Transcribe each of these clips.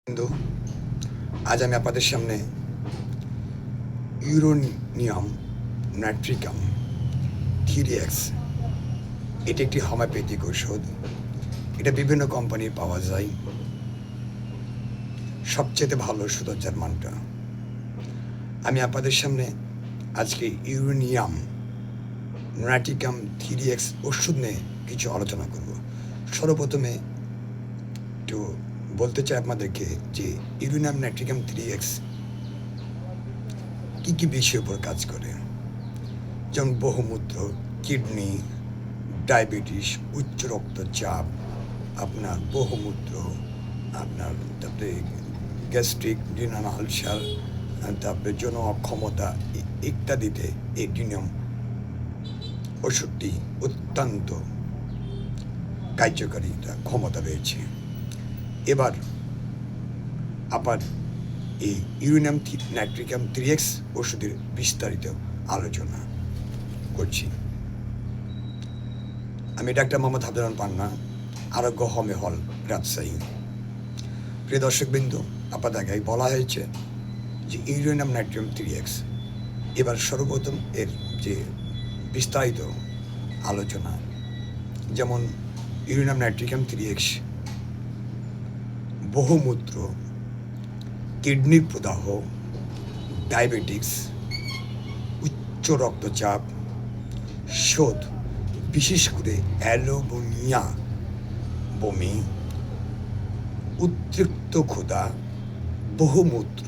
কিন্তু আজ আমি আপনাদের সামনে ইউরেনিয়াম নাইট্রিকাম 3x এটি একটি হোমিওপ্যাথিক ঔষধ। এটা বিভিন্ন কোম্পানির পাওয়া যায়। সবচেয়ে ভালো ওষুধ হচ্ছে জার্মানটা। আমি আপনাদের সামনে আজকে ইউরেনিয়াম নাইট্রিকাম 3x ওষুধ নিয়ে কিছু আলোচনা করব। সর্বপ্রথমে একটু বলতে চাই আপনাদেরকে যে ইউরেনিয়াম নাইট্রিকাম 3x কী কী বিষয়ের উপর কাজ করে, যেমন বহুমূত্র, কিডনি, ডায়াবেটিস, উচ্চ রক্তচাপ, আপনার বহুমূত্র, আপনার তারপরে গ্যাস্ট্রিক, রিনাল আলসার, তারপরে যৌন অক্ষমতা ইত্যাদিতে এই ইউরেনিয়াম ওষুধটি অত্যন্ত কার্যকারিতা ক্ষমতা রয়েছে। এবার আবার এই ইউরেনিয়াম নাইট্রিকাম 3x ওষুধের বিস্তারিত আলোচনা করছি। আমি ডাক্তার মোহাম্মদ হাফিজুর পান্না, আরোগ্য হোমিও হল, রাজশাহী। প্রিয় দর্শকবৃন্দ, আপনাদের আগে বলা হয়েছে যে ইউরেনিয়াম নাইট্রিকাম 3x। এবার সর্বপ্রথম এর যে বিস্তারিত আলোচনা, যেমন ইউরেনিয়াম নাইট্রিকাম 3x বহুমূত্র, কিডনির প্রদাহ, ডায়াবেটিক্স, উচ্চ রক্তচাপ, শোধ, বিশেষ করে অ্যালোমোনিয়া, বমি, উদ্রিক্ত ক্ষুধা, বহুমূত্র,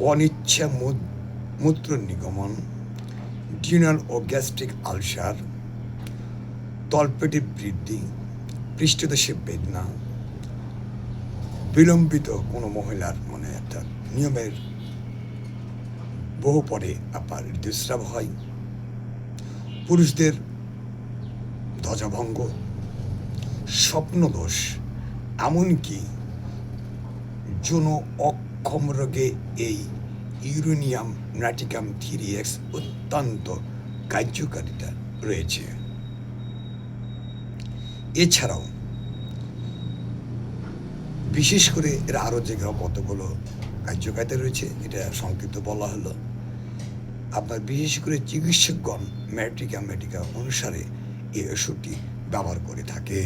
অনিচ্ছা মূত্র নিগমন, ডিনাল ও গ্যাস্ট্রিক আলসার, তলপেটের বৃদ্ধি, পৃষ্ঠদেশে বেদনা, বিলম্বিত কোনো মহিলার একটা নিয়মের বহু পরে আপনার ঋতুস্রাব হয়, পুরুষদের ধ্বজভঙ্গ, স্বপ্নদোষ, এমনকি যৌন অক্ষম রোগে এই ইউরেনিয়াম নাইট্রিকাম 3x অত্যন্ত কার্যকারিতা রয়েছে। এছাড়াও বিশেষ করে এর আরও যে কতগুলো কার্যকারিতা রয়েছে, এটা সংক্ষিপ্ত বলা হলো। আপনার বিশেষ করে চিকিৎসকগণ মেডিকা অনুসারে এই ওষুধটি ব্যবহার করে থাকে।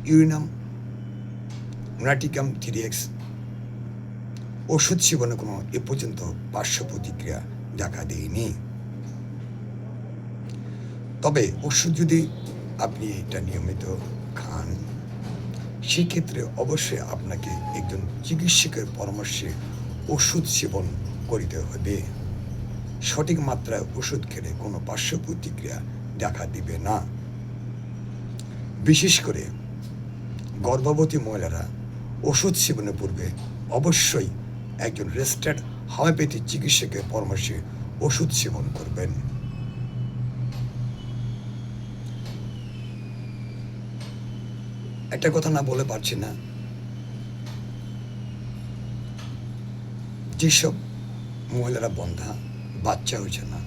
ইউরেনিয়াম নাইট্রিকাম 3x ওষুধ সেবনে কোনো এ পর্যন্ত পার্শ্ব প্রতিক্রিয়া দেখা দেয়নি। তবে ওষুধ যদি আপনি এটা নিয়মিত খান, সেক্ষেত্রে অবশ্যই আপনাকে একজন চিকিৎসকের পরামর্শে ওষুধ সেবন করিতে হবে। সঠিক মাত্রায় ওষুধ খেলে কোনো পার্শ্ব প্রতিক্রিয়া দেখা দিবে না। বিশেষ করে গর্ভবতী মহিলারা ওষুধ সেবনের পূর্বে অবশ্যই একজন রেজিস্টার্ড হোমিওপ্যাথি চিকিৎসকের পরামর্শে ওষুধ সেবন করবেন। একটা কথা না বলে পারছি না, যেসব মহিলারা বন্ধা, বাচ্চা হয়েছে না,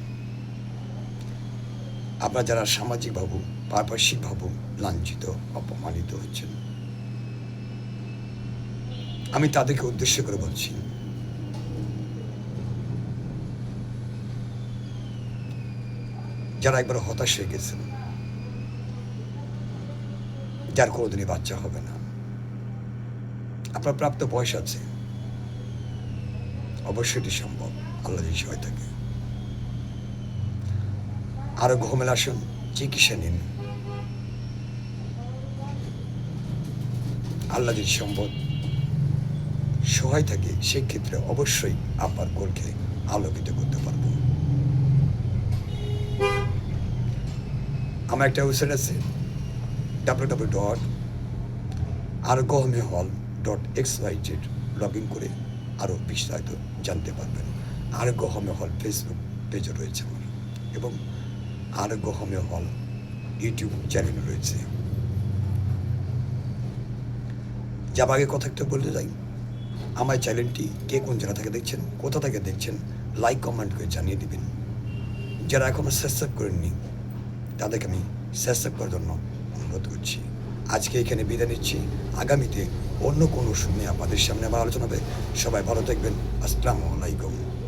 আপনারা যারা সামাজিকভাবে পারিপার্শ্বিকভাবে লাঞ্ছিত, অপমানিত হচ্ছেন, আমি তাদেরকে উদ্দেশ্য করে বলছি, যারা একবার হতাশ হয়ে গেছেন, যার কোনোদিনই বাচ্চা হবে না, আপনার প্রাপ্ত বয়স আছে, অবশ্যই এটি সম্ভব, আল্লাহ যদি সহায় থাকে। আরো ঘুমেলা আসুন, চিকিৎসা নিন, আল্লাহ যদি সম্ভব সহায় থাকে, সেক্ষেত্রে অবশ্যই আপনার গোলকে আলোকিত করতে পারব। আমার একটা ওয়েবসাইট আছে www.aroghomeohol.xyz, লগ ইন করে আরও বিস্তারিত জানতে পারবেন। আরোগ্য হোমিও হল ফেসবুক পেজও রয়েছে আমার, এবং আরোগ্য হোমিও হল ইউটিউব চ্যানেল রয়েছে। যাবার আগে কথা একটা বলতে যাই, আমার চ্যানেলটি কে কোন জায়গা থেকে দেখছেন, কোথা থেকে দেখছেন, লাইক কমেন্ট করে জানিয়ে দেবেন। যারা এখনও সাবস্ক্রাইব করেননি, তাদেরকে আমি সাবস্ক্রাইব করার জন্য অনুরোধ করছি। আজকে এখানে বিদায় নিচ্ছি। আগামীতে অন্য কোনো সময় আপনাদের সামনে আবার আলোচনা হবে। সবাই ভালো থাকবেন। আসসালামু আলাইকুম।